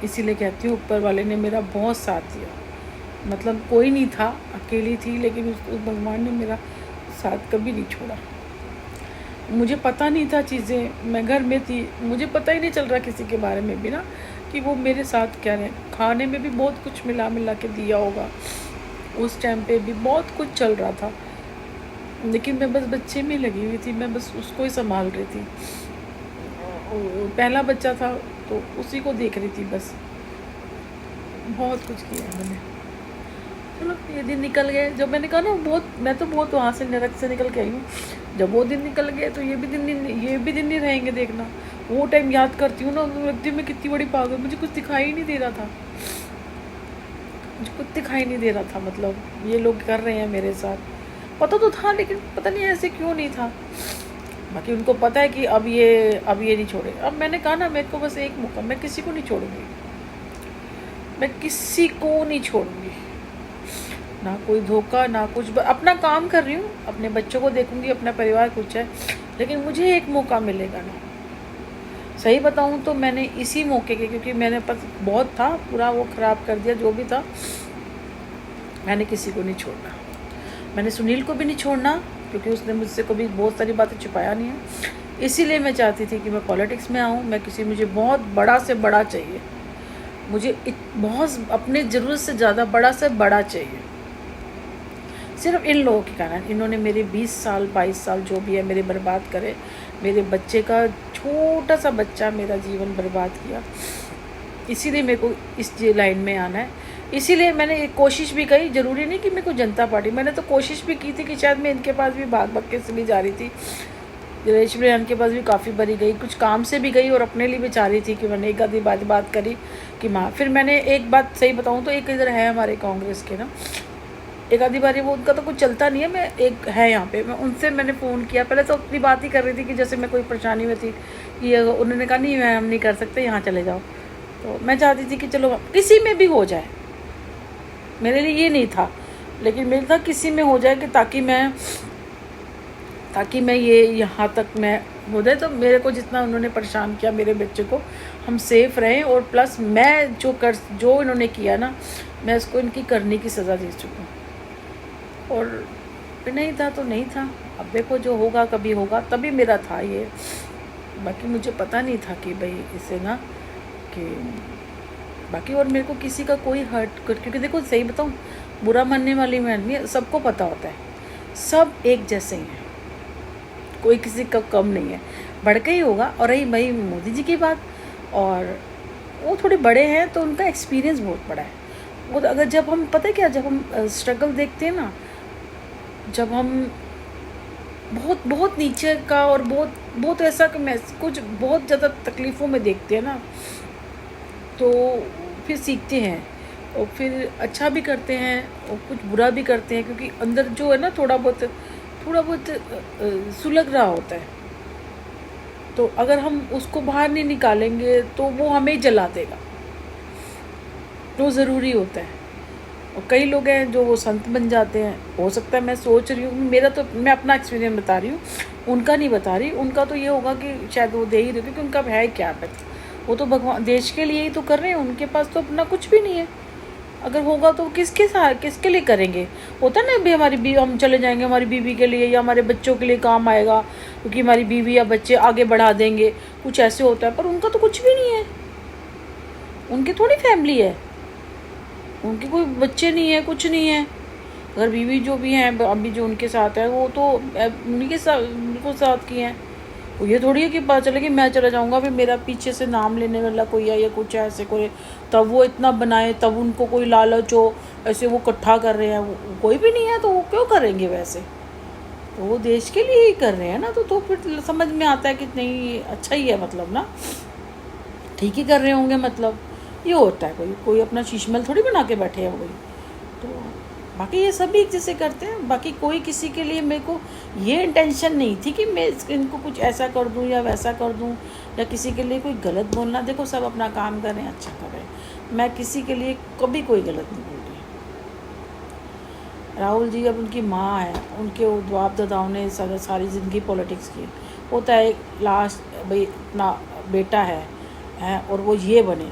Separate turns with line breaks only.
इसीलिए कहती हूँ ऊपर वाले ने मेरा बहुत साथ दिया। मतलब कोई नहीं था, अकेली थी, लेकिन उस भगवान ने मेरा साथ कभी नहीं छोड़ा। मुझे पता नहीं था चीज़ें, मैं घर में थी, मुझे पता ही नहीं चल रहा किसी के बारे में भी ना कि वो मेरे साथ क्या रहे। खाने में भी बहुत कुछ मिला मिला के दिया होगा, उस टाइम पे भी बहुत कुछ चल रहा था, लेकिन मैं बस बच्चे में लगी हुई थी, मैं बस उसको ही संभाल रही थी। पहला बच्चा था तो उसी को देख रही थी बस। बहुत कुछ किया मैंने। चलो ये दिन निकल गए, जब मैंने कहा ना बहुत, मैं तो बहुत वहाँ से नरक से निकल के आई हूँ। जब वो दिन निकल गए तो ये भी दिन नहीं रहेंगे। देखना वो टाइम याद करती हूँ ना, लगती हूँ मैं कितनी बड़ी पागल, मुझे कुछ दिखाई ही नहीं दे रहा था, मुझे कुछ दिखाई नहीं दे रहा था। मतलब ये लोग कर रहे हैं मेरे साथ, पता तो था, लेकिन पता नहीं ऐसे क्यों नहीं था। बाकी उनको पता है कि अब ये नहीं छोड़े। अब मैंने कहा ना, मेरे को बस एक मौका, मैं किसी को नहीं छोड़ूंगी, मैं किसी को नहीं छोड़ूंगी, ना कोई धोखा ना कुछ। अपना काम कर रही हूँ, अपने बच्चों को देखूंगी, अपना परिवार कुछ है, लेकिन मुझे एक मौका मिलेगा ना। सही बताऊँ तो मैंने इसी मौके के, क्योंकि मैंने पास बहुत था, पूरा वो ख़राब कर दिया जो भी था। मैंने किसी को नहीं छोड़ना, मैंने सुनील को भी नहीं छोड़ना, क्योंकि उसने मुझसे कभी बहुत सारी बातें छुपाया नहीं है। इसीलिए मैं चाहती थी कि मैं पॉलिटिक्स में आऊँ। मैं मुझे बहुत बड़ा से बड़ा चाहिए, मुझे बहुत अपने ज़रूरत से ज़्यादा बड़ा से बड़ा चाहिए। सिर्फ इन लोगों के कारण, इन्होंने मेरे 20 साल 22 साल जो भी है मेरे बर्बाद करे। मेरे बच्चे का, छोटा सा बच्चा, मेरा जीवन बर्बाद किया। इसीलिए मेरे को इस लाइन में आना है। इसीलिए मैंने एक कोशिश भी करी, ज़रूरी नहीं कि मेरे को जनता पार्टी, मैंने तो कोशिश भी की थी कि शायद मैं इनके पास भी भाग के चली जा रही थी। दिनेश बिरयान के पास भी काफ़ी बारी गई, कुछ काम से भी गई और अपने लिए भी चाह रही थी कि मैंने एक आधी बात करी कि माँ। फिर मैंने एक बात सही बताऊँ तो, एक इधर है हमारे कांग्रेस के ना, एक आधी बारी वो उनका तो कुछ चलता नहीं है, मैं एक है यहाँ पे, मैं उनसे मैंने फ़ोन किया। पहले तो अपनी बात ही कर रही थी कि जैसे मैं कोई परेशानी में थी, कि उन्होंने कहा नहीं मैं हम नहीं कर सकते, यहाँ चले जाओ। तो मैं चाहती थी कि चलो किसी में भी हो जाए, मेरे लिए ये नहीं था, लेकिन मेरे था किसी में हो जाए कि ताकि मैं ये यहाँ तक मैं हो जाए। तो मेरे को जितना उन्होंने परेशान किया मेरे बच्चे को, हम सेफ़ रहें। और प्लस मैं जो इन्होंने किया ना, मैं उसको इनकी करने की सज़ा दे चुकी हूँ। और नहीं था तो नहीं था, अब देखो जो होगा कभी होगा, तभी मेरा था ये। बाकी मुझे पता नहीं था कि भाई इसे ना कि बाकी, और मेरे को किसी का कोई हर्ट कर, क्योंकि देखो सही बताऊँ, बुरा मानने वाली मैं नहीं, सबको पता होता है, सब एक जैसे ही हैं, कोई किसी का कम नहीं है, बढ़ के ही होगा। और रही भाई मोदी जी की बात, और वो थोड़े बड़े हैं तो उनका एक्सपीरियंस बहुत बड़ा है। वो अगर जब हम, पता है क्या, जब हम स्ट्रगल देखते हैं ना, जब हम बहुत बहुत नीचे का और बहुत ऐसा कि मैं कुछ बहुत ज़्यादा तकलीफ़ों में देखते हैं ना, तो फिर सीखते हैं और फिर अच्छा भी करते हैं और कुछ बुरा भी करते हैं, क्योंकि अंदर जो है ना थोड़ा बहुत सुलग रहा होता है। तो अगर हम उसको बाहर नहीं निकालेंगे तो वो हमें जला देगा, तो ज़रूरी होता है। और कई लोग हैं जो वो संत बन जाते हैं, हो सकता है, मैं सोच रही हूँ, मेरा तो, मैं अपना एक्सपीरियंस बता रही हूँ, उनका नहीं बता रही। उनका तो ये होगा कि शायद वो दे ही रहे, क्योंकि उनका है क्या पता, वो तो भगवान देश के लिए ही तो कर रहे हैं, उनके पास तो अपना कुछ भी नहीं है। अगर होगा तो किसके लिए करेंगे। होता है ना, अभी हमारी हम चले जाएंगे हमारी बीवी के लिए या हमारे बच्चों के लिए काम आएगा, क्योंकि हमारी बीवी या बच्चे आगे बढ़ा देंगे, कुछ ऐसे होता है। पर उनका तो कुछ भी नहीं है, उनकी थोड़ी फैमिली है, उनके कोई बच्चे नहीं है, कुछ नहीं है। अगर बीवी जो भी हैं अभी जो उनके साथ है, वो तो उन्हीं के साथ की हैं। वो ये थोड़ी है कि पता चले कि मैं चला जाऊंगा फिर मेरा पीछे से नाम लेने वाला कोई है या कुछ ऐसे कोई, तब वो इतना बनाए, तब उनको कोई लालच हो, ऐसे वो इकट्ठा कर रहे हैं। वो कोई भी नहीं है तो वो क्यों करेंगे वैसे, तो वो देश के लिए ही कर रहे हैं ना। तो फिर समझ में आता है कि नहीं, अच्छा ही है, मतलब ना ठीक ही कर रहे होंगे। मतलब ये होता है, कोई अपना शीशमहल थोड़ी बना के बैठे हैं कोई। तो बाकी ये सभी एक जैसे करते हैं। बाकी कोई किसी के लिए, मेरे को ये इंटेंशन नहीं थी कि मैं इनको कुछ ऐसा कर दूं या वैसा कर दूं, या किसी के लिए कोई गलत बोलना। देखो सब अपना काम कर रहे हैं, अच्छा कर रहे हैं, मैं किसी के लिए कभी कोई गलत नहीं बोल रही। राहुल जी अब उनकी माँ है, उनके बाप दादाओं ने सारी ज़िंदगी पॉलिटिक्स की। होता है लास्ट भाई अपना बेटा है और वो ये बने,